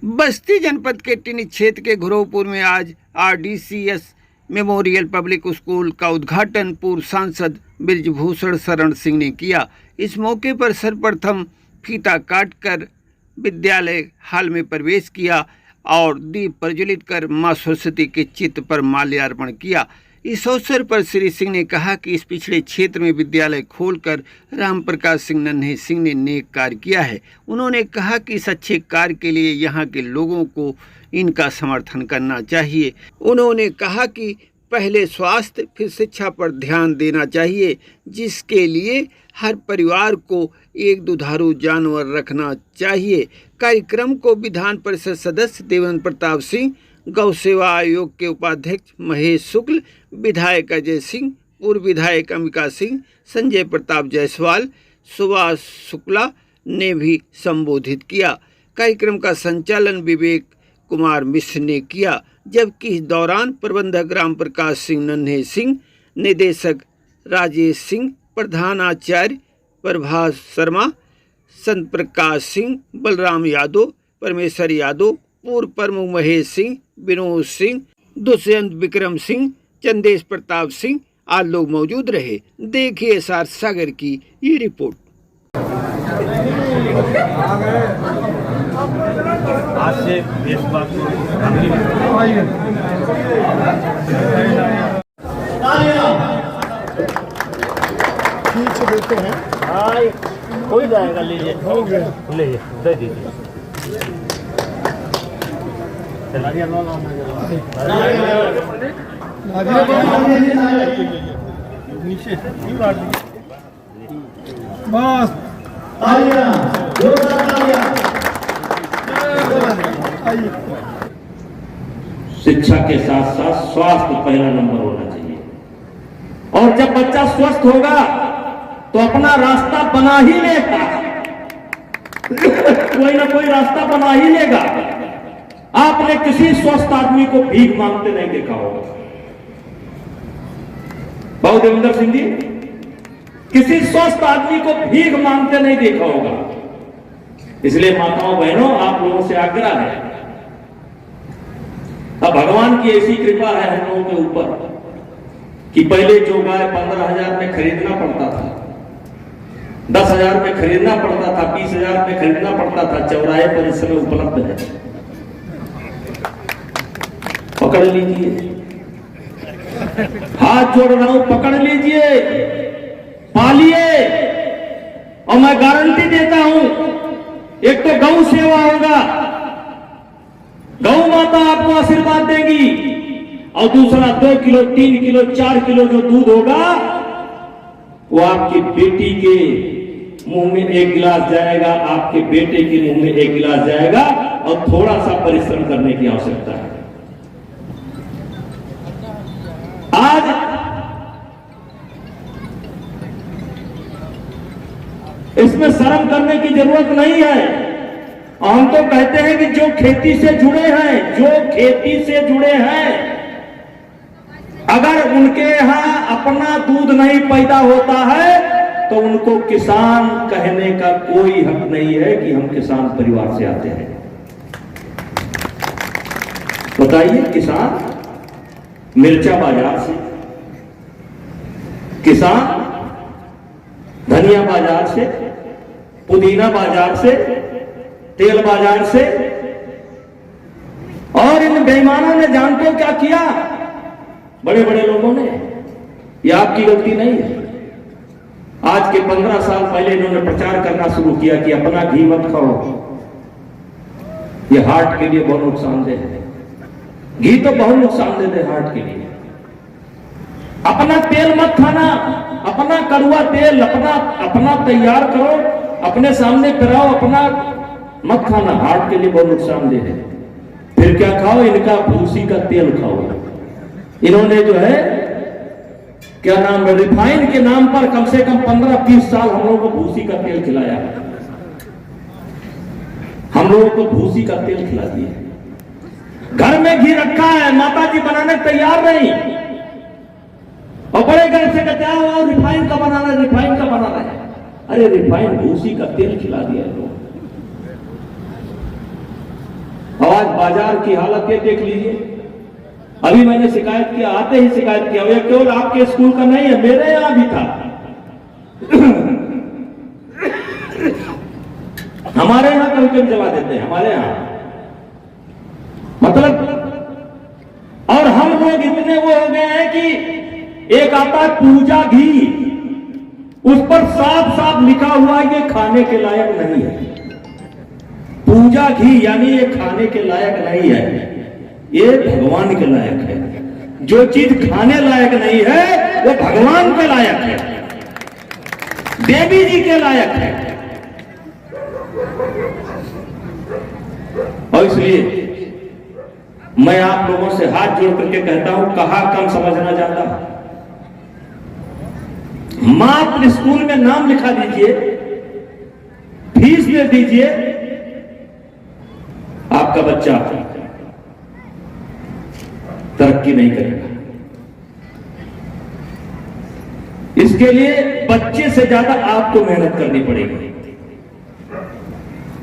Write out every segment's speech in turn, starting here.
बस्ती जनपद के टिनी क्षेत्र के घुरवपुर में आज आरडीसीएस मेमोरियल पब्लिक स्कूल का उद्घाटन पूर्व सांसद बृजभूषण शरण सिंह ने किया। इस मौके पर सर्वप्रथम फीता काटकर विद्यालय हाल में प्रवेश किया और दीप प्रज्वलित कर मां सरस्वती के चित्र पर माल्यार्पण किया। इस अवसर पर श्री सिंह ने कहा कि इस पिछड़े क्षेत्र में विद्यालय खोलकर राम प्रकाश सिंह नन्हे सिंह ने नेक कार्य किया है। उन्होंने कहा कि इस अच्छे कार्य के लिए यहाँ के लोगों को इनका समर्थन करना चाहिए। उन्होंने कहा कि पहले स्वास्थ्य फिर शिक्षा पर ध्यान देना चाहिए, जिसके लिए हर परिवार को एक दुधारू जानवर रखना चाहिए। कार्यक्रम को विधान परिषद सदस्य देवेंद्र प्रताप सिंह, गौ सेवा आयोग के उपाध्यक्ष महेश शुक्ल, विधायक अजय सिंह, पूर्व विधायक अंबिका सिंह, संजय प्रताप जायसवाल, सुभाष शुक्ला ने भी संबोधित किया। कार्यक्रम का संचालन विवेक कुमार मिश्र ने किया, जबकि इस दौरान प्रबंधक राम प्रकाश सिंह नन्हे सिंह, निदेशक राजेश सिंह, प्रधानाचार्य प्रभास शर्मा, संत प्रकाश सिंह, बलराम यादव, परमेश्वर यादव, पूर्व प्रमुख महेश सिंह, विनोद सिंह, दुष्यंत विक्रम सिंह, चंदेश प्रताप सिंह आदि लोग मौजूद रहे। देखिए एसआर सागर की ये रिपोर्ट। आज से इस बात को खींच देते हैं। हो जाएगा, लीजिए लीजिए, दे दीजिए। नीचे बस शिक्षा के साथ साथ स्वास्थ्य पहला नंबर होना चाहिए, और जब बच्चा स्वस्थ होगा तो अपना रास्ता बना ही लेगा। कोई ना कोई रास्ता बना ही लेगा। आपने किसी स्वस्थ आदमी को भीख मांगते नहीं देखा होगा। बाबू देवेंद्र सिंह जी, किसी स्वस्थ आदमी को भीख मांगते नहीं देखा होगा। इसलिए माताओं बहनों, आप लोगों से आग्रह है, अब भगवान की ऐसी कृपा है हम लोगों के ऊपर कि पहले जो गाय 15,000 में खरीदना पड़ता था, 10,000 में खरीदना पड़ता था, 20,000 में खरीदना पड़ता था, चौराहे पर इस समय उपलब्ध है। पकड़ लीजिए, हाथ जोड़ रहा हूं, पकड़ लीजिए, पालिए, और मैं गारंटी देता हूं, एक तो गौ सेवा होगा, गौ माता आपको आशीर्वाद देगी, और दूसरा 2 किलो 3 किलो 4 किलो जो दूध होगा वो आपकी बेटी के मुंह में 1 गिलास जाएगा, आपके बेटे के मुंह में 1 गिलास जाएगा, और थोड़ा सा परिश्रम करने की आवश्यकता है। आज इसमें शर्म करने की जरूरत नहीं है। हम तो कहते हैं कि जो खेती से जुड़े हैं, जो खेती से जुड़े हैं, अगर उनके यहां अपना दूध नहीं पैदा होता है तो उनको किसान कहने का कोई हक नहीं है कि हम किसान परिवार से आते हैं। बताइए, किसान मिर्चा बाजार से, किसान धनिया बाजार से, पुदीना बाजार से, तेल बाजार से, और इन बेईमानों ने जानते हो क्या किया? बड़े बड़े लोगों ने, यह आपकी गलती नहीं है। आज के 15 साल पहले इन्होंने प्रचार करना शुरू किया कि अपना घी मत खाओ, यह हार्ट के लिए बहुत नुकसानदेह है। घी तो बहुत नुकसानदेह है हार्ट के लिए। अपना तेल मत खाना, अपना कड़वा तेल अपना तैयार करो, अपने सामने कराओ, अपना मत खाना, हार्ट के लिए बहुत नुकसानदेह है। फिर क्या खाओ? इनका भूसी का तेल खाओ। इन्होंने जो है क्या नाम है, रिफाइन के नाम पर कम से कम 15-20 साल हम लोगों को भूसी का तेल खिलाया, हम लोगों को भूसी का तेल खिला दिया। घर में घी रखा है, माता जी बनाने तैयार नहीं, और बड़े घर से कहते हैं रिफाइन का बनाना, रिफाइन का बनाना है। अरे रिफाइन भूसी का तेल खिला दिया लोग। और आज बाजार की हालत ये देख लीजिए। अभी मैंने शिकायत किया, आते ही शिकायत किया, ये केवल आपके स्कूल का नहीं है, मेरे यहां भी था। हमारे यहां कभी कभी जला देते हैं, हमारे यहां मतलब। और हम लोग इतने वो हो गए हैं कि एक आता है पूजा घी, उस पर साफ साफ लिखा हुआ है ये खाने के लायक नहीं है। पूजा घी यानी ये खाने के लायक नहीं है, ये भगवान के लायक है। जो चीज खाने लायक नहीं है वो भगवान के लायक है, देवी जी के लायक है। और इसलिए मैं आप लोगों से हाथ जोड़ करके कहता हूं, कहा कम समझना चाहता। मात्र स्कूल में नाम लिखा दीजिए, फीस दे दीजिए, आपका बच्चा तरक्की नहीं करेगा। इसके लिए बच्चे से ज्यादा आपको मेहनत करनी पड़ेगी।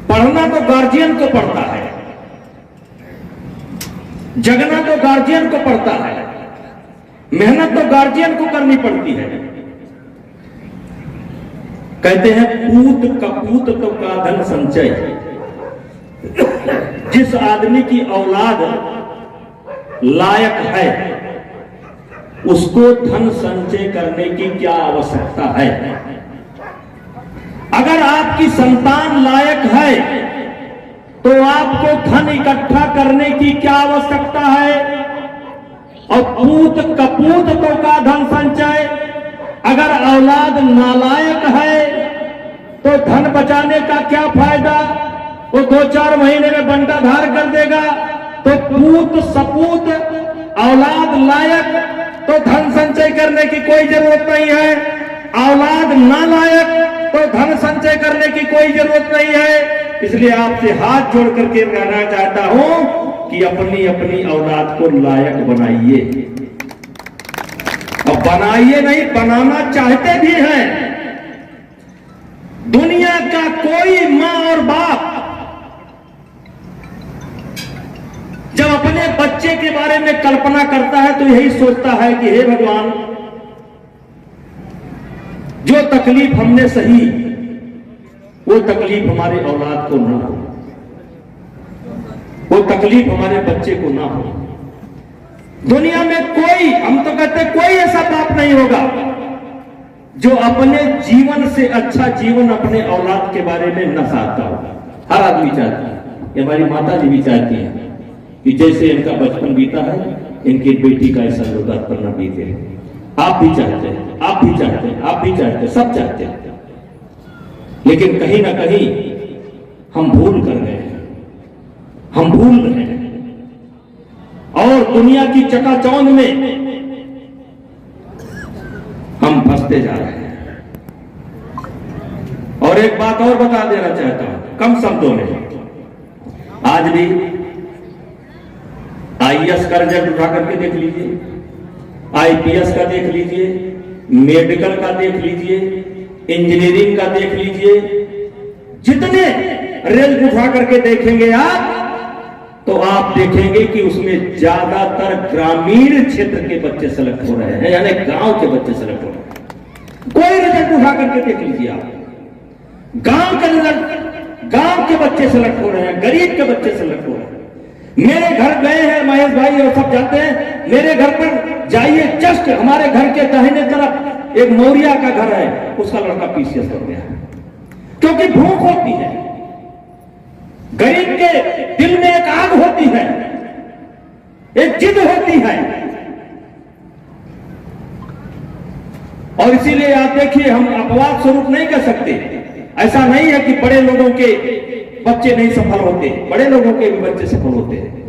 पढ़ना तो गार्जियन को पड़ता है, जगना तो गार्जियन को पड़ता है, मेहनत तो गार्जियन को करनी पड़ती है। कहते हैं पूत कपूत तो का धन संचय। जिस आदमी की औलाद लायक है उसको धन संचय करने की क्या आवश्यकता है। अगर आपकी संतान लायक है तो आपको धन इकट्ठा करने की क्या आवश्यकता है। और पूत कपूत तो का धन संचय, अगर औलाद नालायक है तो धन बचाने का क्या फायदा, वो 2-4 महीने में बंटा धार कर देगा। तो पूत सपूत औलाद लायक तो धन संचय करने की कोई जरूरत नहीं है, औलाद नालायक तो धन संचय करने की कोई जरूरत नहीं है। इसलिए आपसे हाथ जोड़ करके कहना चाहता हूं कि अपनी अपनी औलाद को लायक बनाइए। और बनाइए नहीं, बनाना चाहते भी हैं। दुनिया का कोई मां और बाप जब अपने बच्चे के बारे में कल्पना करता है तो यही सोचता है कि हे भगवान, जो तकलीफ हमने सही वो तकलीफ हमारे औलाद को ना हो, वो तकलीफ हमारे बच्चे को ना हो। दुनिया में कोई, हम तो कहते हैं कोई ऐसा बाप नहीं होगा जो अपने जीवन से अच्छा जीवन अपने औलाद के बारे में न चाहता हो। हर आदमी चाहता है, ये हमारी माता जी भी चाहती हैं कि जैसे इनका बचपन बीता है इनकी बेटी का ऐसा वृद्धापन न बीते। आप भी चाहते हैं, आप भी चाहते हैं, आप भी चाहते हैं, सब चाहते हैं। लेकिन कहीं ना कहीं हम भूल कर गए हैं, हम भूल रहे हैं और दुनिया की चकाचौंध में हम फंसते जा रहे हैं। और एक बात और बता देना चाहता हूं कम शब्दों में, आज भी आईएएस का रिजल्ट उठा करके देख लीजिए, आईपीएस का देख लीजिए, मेडिकल का देख लीजिए, इंजीनियरिंग का देख लीजिए, जितने रिजल्ट उठा करके देखेंगे आप तो आप देखेंगे कि उसमें ज्यादातर ग्रामीण क्षेत्र के बच्चे सेलेक्ट हो रहे हैं, यानी गांव के बच्चे सेलेक्ट हो रहे हैं। कोई रिजल्ट उठा करके देख लीजिए आप, गांव का रिजल्ट, गांव के बच्चे सेलेक्ट हो रहे हैं, गरीब के बच्चे सेलेक्ट हो रहे हैं। मेरे घर गए हैं महेश भाई और सब जाते हैं, मेरे घर पर जाइए, जस्ट हमारे घर के दाहिने तरफ एक मौर्या का घर है, उसका लड़का पीसीएस कर गया, क्योंकि भूख होती है, गरीब के दिल में एक आग होती है, एक जिद होती है। और इसीलिए आप देखिए, हम अपवाद स्वरूप नहीं कह सकते, ऐसा नहीं है कि बड़े लोगों के बच्चे नहीं सफल होते, बड़े लोगों के भी बच्चे सफल होते हैं।